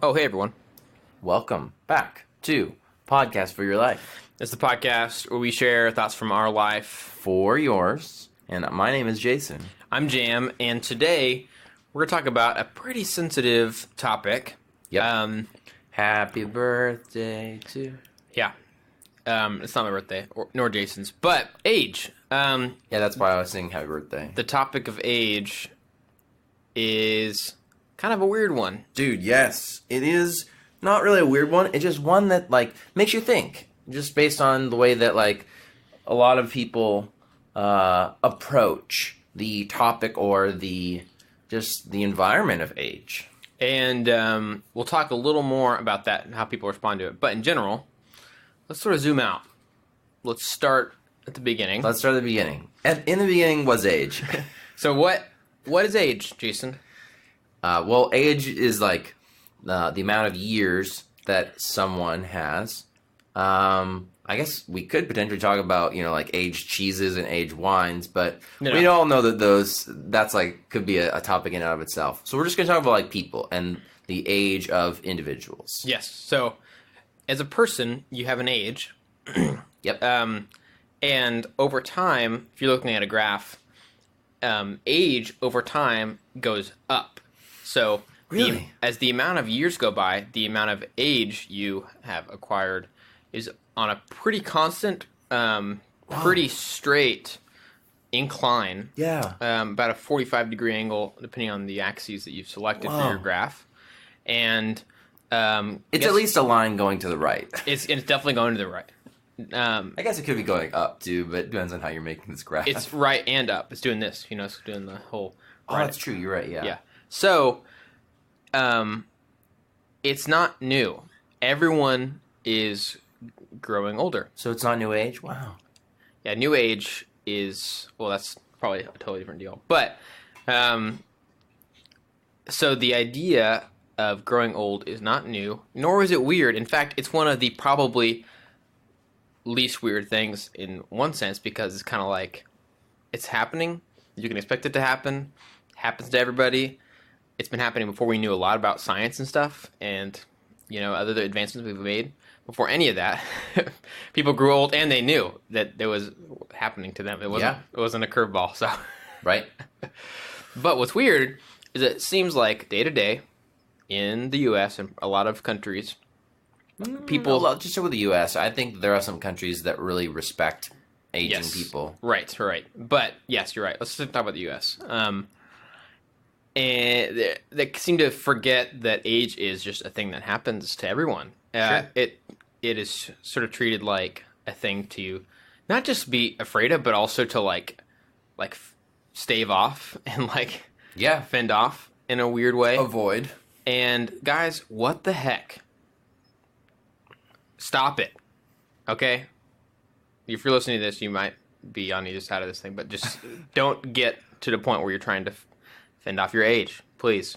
Oh, hey everyone. Welcome back to Podcast for Your Life. It's the podcast where we share thoughts from our life. For yours. And my name is Jason. I'm Jam, and today we're going to talk about a pretty sensitive topic. Yep. Happy birthday to... Yeah. It's not my birthday, nor Jason's, but age. Yeah, that's why I was saying happy birthday. The topic of age is kind of a weird one. Dude, yes. It is not really a weird one. It's just one that, makes you think. Just based on the way that, a lot of people approach the topic or the environment of age. And we'll talk a little more about that and how people respond to it. But in general, let's sort of zoom out. Let's start at the beginning. Let's start at the beginning. In the beginning was age. So what is age, Jason? Well, age is the amount of years that someone has. I guess we could potentially talk about, aged cheeses and aged wines, but we all know that that's could be a topic in and of itself. So we're just going to talk about people and the age of individuals. Yes. So as a person, you have an age. Yep. And over time, if you're looking at a graph, age over time goes up. So really, as the amount of years go by, the amount of age you have acquired is on a pretty constant, pretty straight incline. Yeah. About a 45-degree angle, depending on the axes that you've selected for your graph. And it's at least a line going to the right. It's definitely going to the right. I guess it could be going up too, but it depends on how you're making this graph. It's right and up. It's doing this, it's doing the whole... Oh, that's true. You're right, yeah. Yeah. So, it's not new. Everyone is growing older. So it's not new age? Wow. Yeah, new age is... Well, that's probably a totally different deal. But, so the idea of growing old is not new, nor is it weird. In fact, it's one of the probably least weird things in one sense, because it's kind of it's happening. You can expect it to happen. Happens to everybody. It's been happening before we knew a lot about science and stuff, and other advancements we've made. Before any of that, people grew old, and they knew that it was happening to them. It wasn't a curveball. So, right. But what's weird is it seems like day to day in the U.S. and a lot of countries, people just with the U.S. I think there are some countries that really respect aging people. Right. But yes, you're right. Let's talk about the U.S. And they seem to forget that age is just a thing that happens to everyone. Sure. It is sort of treated like a thing to not just be afraid of, but also to stave off and fend off in a weird way. Avoid. And guys, what the heck? Stop it. Okay? If you're listening to this, you might be on either side of this thing, but just don't get to the point where you're trying to fend off your age, please.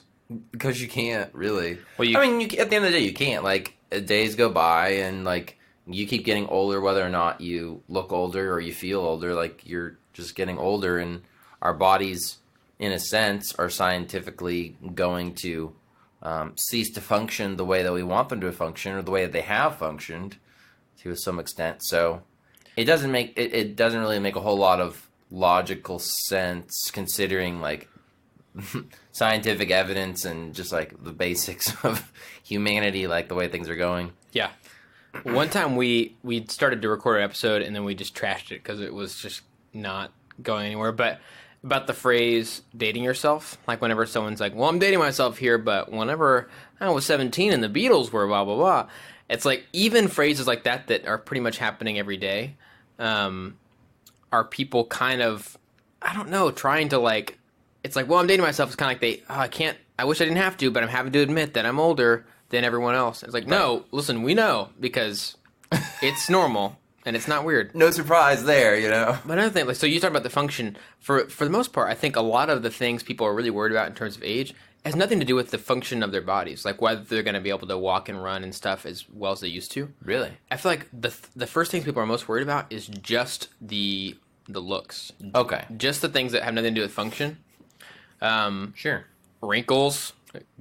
Because you can't, really. Well, at the end of the day, you can't. Days go by, and, you keep getting older, whether or not you look older or you feel older. You're just getting older, and our bodies, in a sense, are scientifically going to cease to function the way that we want them to function, or the way that they have functioned to some extent. So it doesn't really make a whole lot of logical sense, considering scientific evidence and just the basics of humanity, the way things are going. Yeah. One time we started to record an episode, and then we just trashed it because it was just not going anywhere. But about the phrase dating yourself, whenever someone's well, I'm dating myself here, but whenever I was 17 and the Beatles were blah blah blah, it's even phrases like that are pretty much happening every day, are people kind of, I don't know, trying to it's well, I'm dating myself. It's kind of I wish I didn't have to, but I'm having to admit that I'm older than everyone else. It's no, listen, we know, because it's normal and it's not weird. No surprise there, But another thing, so you talk about the function. For the most part, I think a lot of the things people are really worried about in terms of age has nothing to do with the function of their bodies, whether they're going to be able to walk and run and stuff as well as they used to. Really? I feel like the first things people are most worried about is just the looks. Okay. Just the things that have nothing to do with function. Sure. Wrinkles,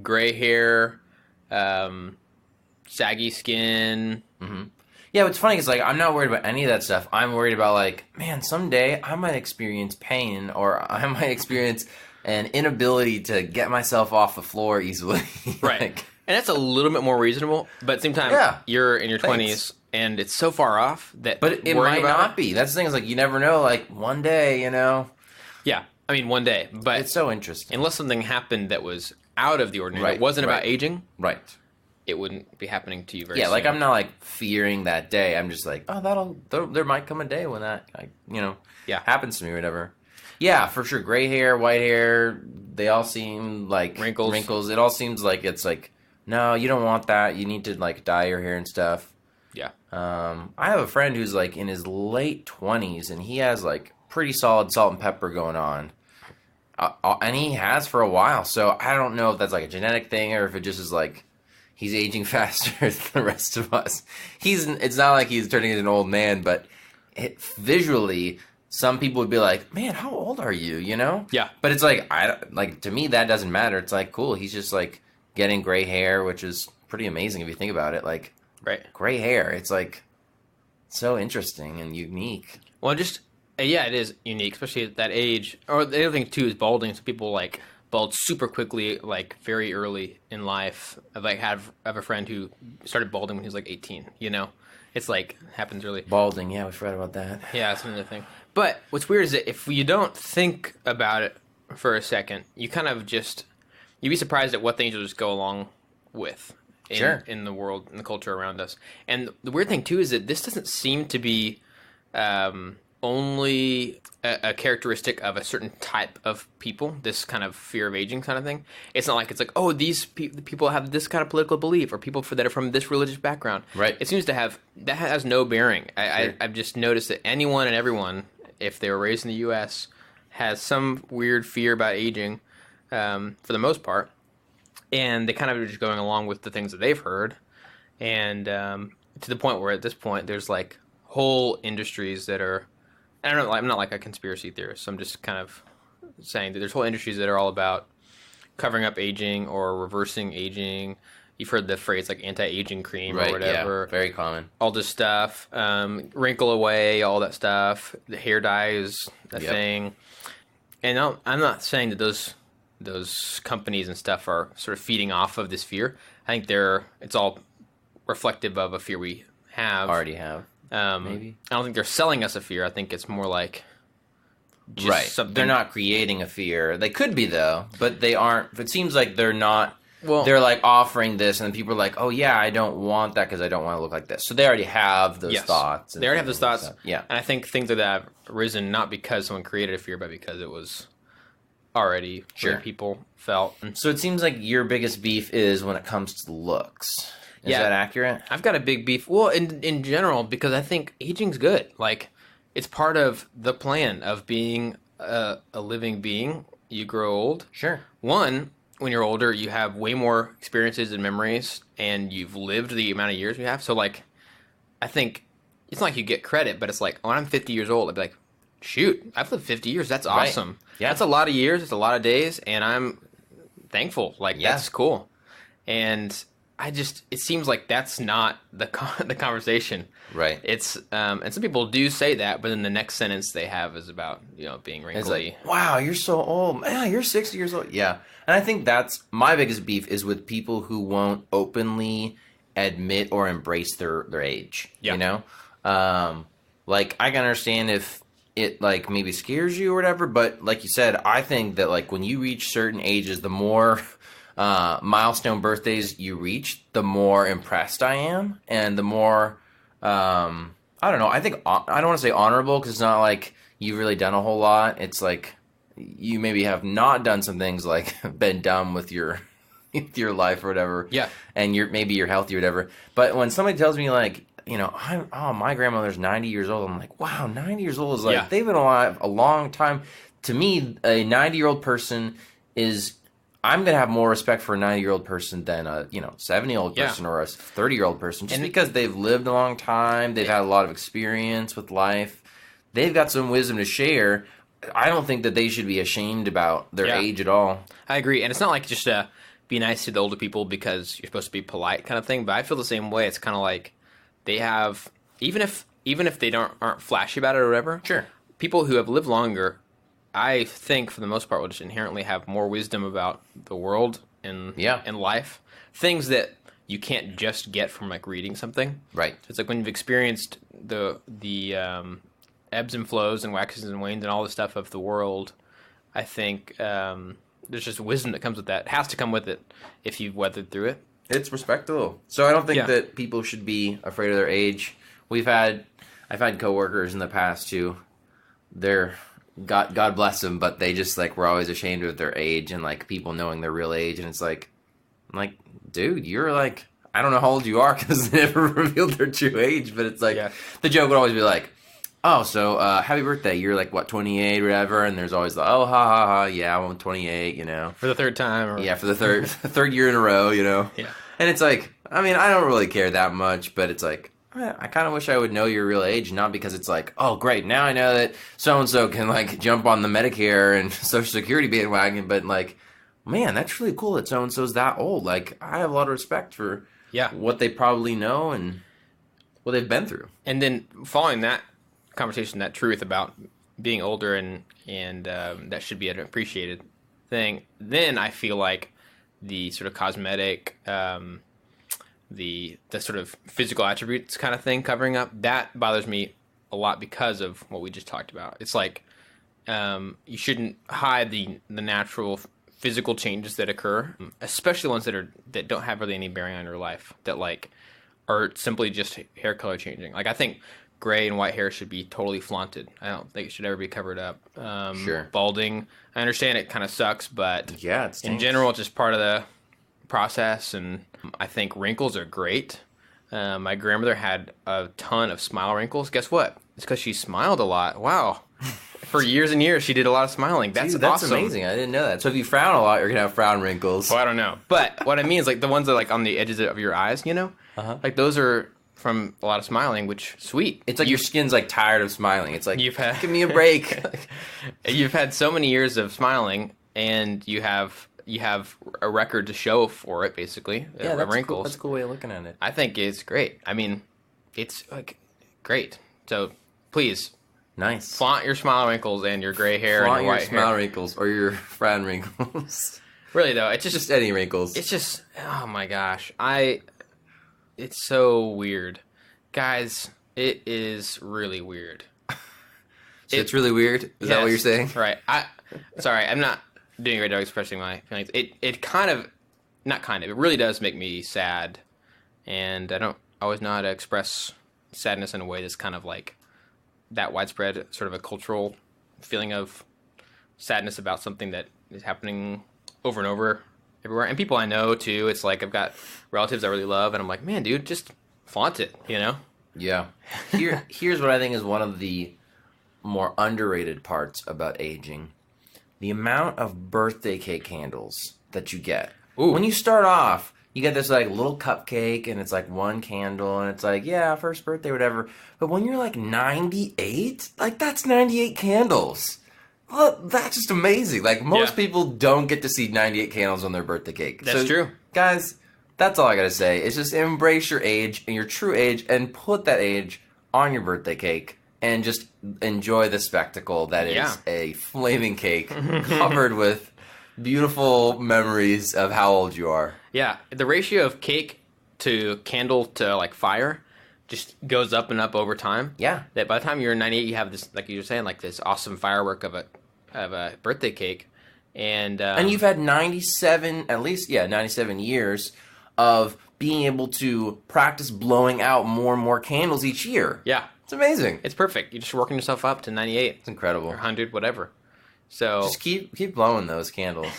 gray hair, saggy skin. Yeah, what's funny is like I'm not worried about any of that stuff. I'm worried about like, man, someday I might experience pain or I might experience an inability to get myself off the floor easily. Right. Like, And that's a little bit more reasonable, but at the same time, Yeah. you're in your Thanks. 20s, and it's so far off that but it worrying might about not be. That's the thing is like you never know. Like one day, Yeah, I mean, one day. But it's so interesting. unless something happened that was out of the ordinary, Right, that wasn't about right. aging, Right. it wouldn't be happening to you very Yeah, soon. like I'm not like fearing that day. I'm just like, oh, there might come a day when that, Yeah. happens to me or whatever. Yeah, for sure. Gray hair, white hair, they all seem like Wrinkles. It all seems like it's like, no, you don't want that. You need to like dye your hair and stuff. Yeah. I have a friend who's like in his late 20s and he has like pretty solid salt and pepper going on. And he has for a while. So I don't know if that's like a genetic thing or if it just is like he's aging faster than the rest of us. It's not like he's turning into an old man, but visually, some people would be like, "Man, how old are you?" Yeah. But it's like to me that doesn't matter. It's like cool. He's just like getting gray hair, which is pretty amazing if you think about it. Like Right. gray hair, it's like so interesting and unique. Well, just yeah, it is unique, especially at that age. Or the other thing too is balding. So people like bald super quickly, like very early in life. I have a friend who started balding when he was like 18. It's like happens early. Balding, yeah, we forgot about that. Yeah, that's another thing. But what's weird is that if you don't think about it for a second, you kind of just you'd be surprised at what things you'll just go along with in the world, in the culture around us. And the weird thing too is that this doesn't seem to be only a characteristic of a certain type of people, this kind of fear of aging kind of thing. It's not like it's like, oh, these people have this kind of political belief, or people that are from this religious background. Right. It seems to have, that has no bearing. I've just noticed that anyone and everyone, if they were raised in the U.S., has some weird fear about aging, for the most part. And they kind of are just going along with the things that they've heard. And to the point where at this point, there's like whole industries that are, I don't know, I'm not like a conspiracy theorist, so I'm just kind of saying that there's whole industries that are all about covering up aging or reversing aging. You've heard the phrase like anti-aging cream or whatever. Yeah, very common. All this stuff, wrinkle away, all that stuff. The hair dye is a thing. And I'm not saying that those companies and stuff are sort of feeding off of this fear. I think it's all reflective of a fear we Already have. Maybe. I don't think they're selling us a fear. I think it's more like just something. They're not creating a fear. They could be though, but they aren't. It seems like they're not. Well, they're like offering this, and then people are like, "Oh yeah, I don't want that because I don't want to look like this." So they already have those thoughts. They already have those thoughts. Yeah, and I think things like that have risen not because someone created a fear, but because it was already where people felt. So it seems like your biggest beef is when it comes to looks. Is that accurate? I've got a big beef. Well, in general, because I think aging's good. Like, it's part of the plan of being a living being. You grow old. Sure. One, when you're older, you have way more experiences and memories, and you've lived the amount of years you have. So, like, I think it's not like you get credit, but it's like, when I'm 50 years old, I'd be like, shoot, I've lived 50 years. That's awesome. Right. Yeah. That's a lot of years. It's a lot of days, and I'm thankful. Like, that's cool. And it seems like that's not the conversation. Right. It's, and some people do say that, but then the next sentence they have is about, being wrinkly. It's like, wow, you're so old. Man, you're 60 years old. Yeah. And I think that's my biggest beef is with people who won't openly admit or embrace their age. Yeah. Like, I can understand if it, like, maybe scares you or whatever, but like you said, I think that, like, when you reach certain ages, the more milestone birthdays you reach, the more impressed I am, and the more I don't know. I think I don't want to say honorable because it's not like you've really done a whole lot. It's like you maybe have not done some things, like been done with your life or whatever. Yeah, and maybe you're healthy or whatever. But when somebody tells me like, my grandmother's 90 years old, I'm like, wow, 90 years old is like they've been alive a long time. To me, a 90-year-old person is. I'm going to have more respect for a 90-year-old person than a 70-year-old person or a 30-year-old person, just because they've lived a long time, they've had a lot of experience with life, they've got some wisdom to share. I don't think that they should be ashamed about their age at all. I agree, and it's not like just be nice to the older people because you're supposed to be polite kind of thing. But I feel the same way. It's kind of like they have, even if they aren't flashy about it or whatever. Sure. People who have lived longer, I think for the most part will just inherently have more wisdom about the world and life. Things that you can't just get from like reading something. Right. It's like when you've experienced the ebbs and flows and waxes and wanes and all the stuff of the world, I think there's just wisdom that comes with that. It has to come with it if you've weathered through it. It's respectable. So I don't think that people should be afraid of their age. I've had coworkers in the past who they're God bless them, but they just like were always ashamed of their age and like people knowing their real age, and it's like, I'm like, dude, you're like, I don't know how old you are because they never revealed their true age, but it's like the joke would always be like, oh, so happy birthday, you're like what, 28 or whatever, and there's always like, oh, ha ha ha, yeah, I'm 28, you know, for the third time, for the third year in a row, you know, and it's like, I mean, I don't really care that much, but it's like, I kind of wish I would know your real age, not because it's like, oh, great, now I know that so-and-so can, like, jump on the Medicare and Social Security bandwagon, but, like, man, that's really cool that so-and-so's that old. Like, I have a lot of respect for what they probably know and what they've been through. And then following that conversation, that truth about being older and that should be an appreciated thing, then I feel like the sort of cosmetic... the sort of physical attributes kind of thing covering up, that bothers me a lot because of what we just talked about. It's like you shouldn't hide the natural physical changes that occur, especially ones that don't have really any bearing on your life, that like are simply just hair color changing. Like I think gray and white hair should be totally flaunted. I don't think it should ever be covered up. Sure. Balding, I understand it kind of sucks, but in general, it's just part of the process. And I think wrinkles are great. My grandmother had a ton of smile wrinkles. Guess what? It's because she smiled a lot. Wow. For years and years, she did a lot of smiling. That's awesome. Amazing. I didn't know that. So if you frown a lot, you're going to have frown wrinkles. Well, I don't know. But what I mean is like the ones that are like on the edges of your eyes, you know? Like those are from a lot of smiling, which, sweet. It's like your skin's like tired of smiling. It's like, give me a break. You've had so many years of smiling, and you have a record to show for it, basically. Yeah, that's wrinkles. Cool. That's a cool way of looking at it. I think it's great. I mean, it's like great. So please, nice. Flaunt your smile wrinkles and your gray hair and your white hair. Flaunt your smile wrinkles or your frown wrinkles. Really though, it's just any wrinkles. It's just, oh my gosh, it's so weird, guys. It is really weird. So it's really weird. Is that what you're saying? Right. Sorry, I'm not doing a great job expressing my feelings. It kind of, not kind of, it really does make me sad, and I don't always know how to express sadness in a way that's kind of like that widespread, sort of a cultural feeling of sadness about something that is happening over and over everywhere. And people I know too, it's like I've got relatives I really love, and I'm like, man, dude, just flaunt it, you know? Yeah. Here's what I think is one of the more underrated parts about aging. The amount of birthday cake candles that you get. Ooh. When you start off, you get this like little cupcake and it's like one candle and it's like, yeah, first birthday, whatever. But when you're like 98, like that's 98 candles. Well, that's just amazing. Like most people don't get to see 98 candles on their birthday cake. That's true. Guys, that's all I gotta say. It's just embrace your age and your true age and put that age on your birthday cake. And just enjoy the spectacle that is a flaming cake covered with beautiful memories of how old you are. Yeah, the ratio of cake to candle to like fire just goes up and up over time. Yeah. That by the time you're 98, you have this, like you were saying, like this awesome firework of a birthday cake. And you've had 97 years of being able to practice blowing out more and more candles each year. Yeah. It's amazing. It's perfect. You're just working yourself up to 98. It's incredible. Or 100, whatever. So just keep blowing those candles.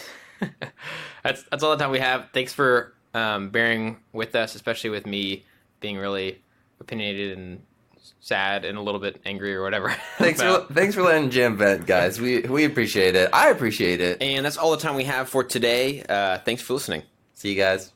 That's all the time we have. Thanks for bearing with us, especially with me being really opinionated and sad and a little bit angry or whatever. Thanks for letting Jim vent, guys. We appreciate it. I appreciate it. And that's all the time we have for today. Thanks for listening. See you guys.